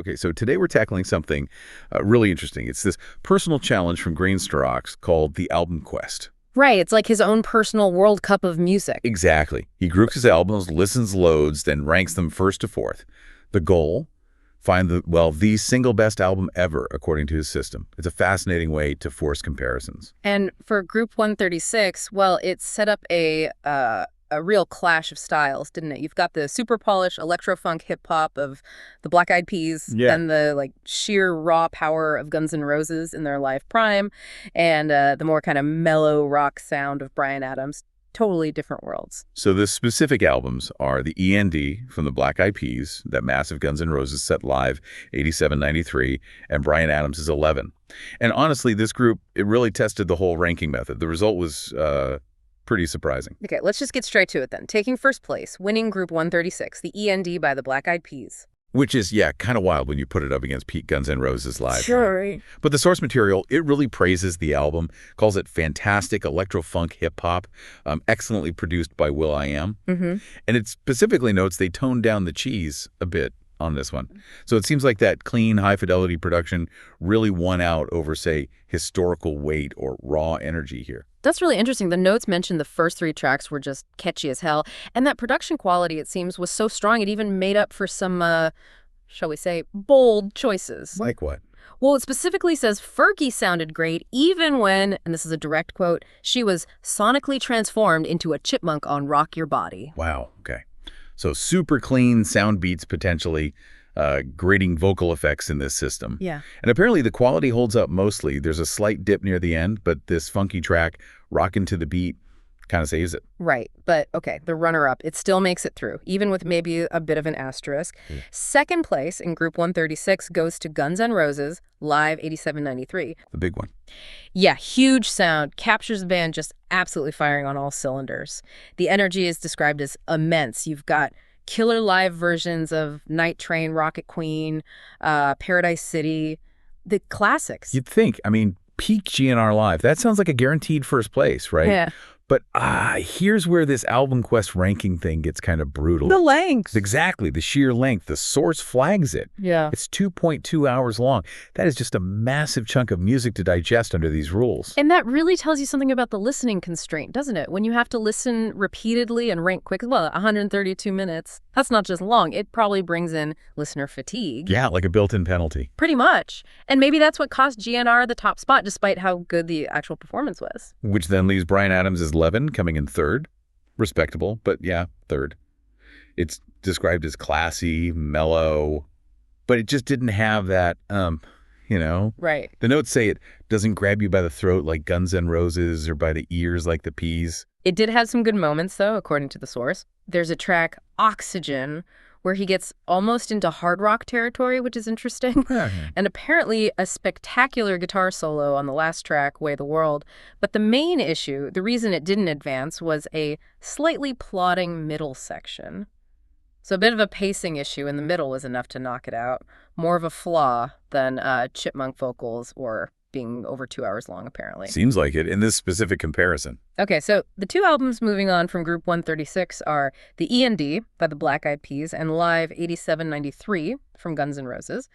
Okay, so today we're tackling something really interesting. It's this personal challenge from Green Strokes called the Album Quest. Right, it's like his own personal World Cup of music. Exactly. He groups his albums, listens loads, then ranks them first to fourth. The goal? Find the single best album ever, according to his system. It's a fascinating way to force comparisons. And for Group 136, well, it set up a real clash of styles, didn't it? You've got the super polished electro-funk hip-hop of the Black Eyed Peas, and the sheer raw power of Guns N' Roses in their live prime, and the more kind of mellow rock sound of Bryan Adams. Totally different worlds. So the specific albums are the END from the Black Eyed Peas, that massive Guns N' Roses set live, 87-93, and Bryan Adams' 11. And honestly, this group, it really tested the whole ranking method. The result was pretty surprising. Okay, let's just get straight to it then. Taking first place, winning Group 136, the END by the Black Eyed Peas. Which is, kind of wild when you put it up against Pete Guns N' Roses live. Sure. But the source material, it really praises the album, calls it fantastic electro-funk hip-hop, excellently produced by will.i.am. And it specifically notes they toned down the cheese a bit on this one. So it seems like that clean, high-fidelity production really won out over, say, historical weight or raw energy here. That's really interesting. The notes mentioned the first three tracks were just catchy as hell. And that production quality, it seems, was so strong it even made up for some, shall we say, bold choices. Like what? Well, it specifically says Fergie sounded great even when, and this is a direct quote, she was sonically transformed into a chipmunk on Rock Your Body. Wow, okay. So super clean sound beats potentially, grating vocal effects in this system. Yeah. And apparently the quality holds up mostly. There's a slight dip near the end, but this funky track, rockin' to the beat, kind of saves it. Right. But, okay, the runner-up, it still makes it through, even with maybe a bit of an asterisk. Second place in Group 136 goes to Guns N' Roses, live 87-93. The big one. Yeah, huge sound, captures the band just absolutely firing on all cylinders. The energy is described as immense. You've got killer live versions of Night Train, Rocket Queen, Paradise City, the classics. You'd think, peak GNR live. That sounds like a guaranteed first place, right? Yeah. But here's where this Album Quest ranking thing gets kind of brutal. The length. Exactly, the sheer length. The source flags it. Yeah. It's 2.2 hours long. That is just a massive chunk of music to digest under these rules. And that really tells you something about the listening constraint, doesn't it? When you have to listen repeatedly and rank quick, 132 minutes, that's not just long. It probably brings in listener fatigue. Yeah, like a built-in penalty. Pretty much. And maybe that's what cost GNR the top spot, despite how good the actual performance was. Which then leaves Bryan Adams' 11 coming in third. Respectable, but yeah, third. It's described as classy, mellow, but it just didn't have that, Right. The notes say it doesn't grab you by the throat like Guns N' Roses or by the ears like the Peas. It did have some good moments, though, according to the source. There's a track, Oxygen, where he gets almost into hard rock territory, which is interesting. And apparently a spectacular guitar solo on the last track, Way the World. But the main issue, the reason it didn't advance, was a slightly plodding middle section. So a bit of a pacing issue in the middle was enough to knock it out. More of a flaw than chipmunk vocals or being over 2 hours long, apparently. Seems like it in this specific comparison. Okay, so the two albums moving on from Group 136 are the END by the Black Eyed Peas and Live 87-93 from Guns N' Roses.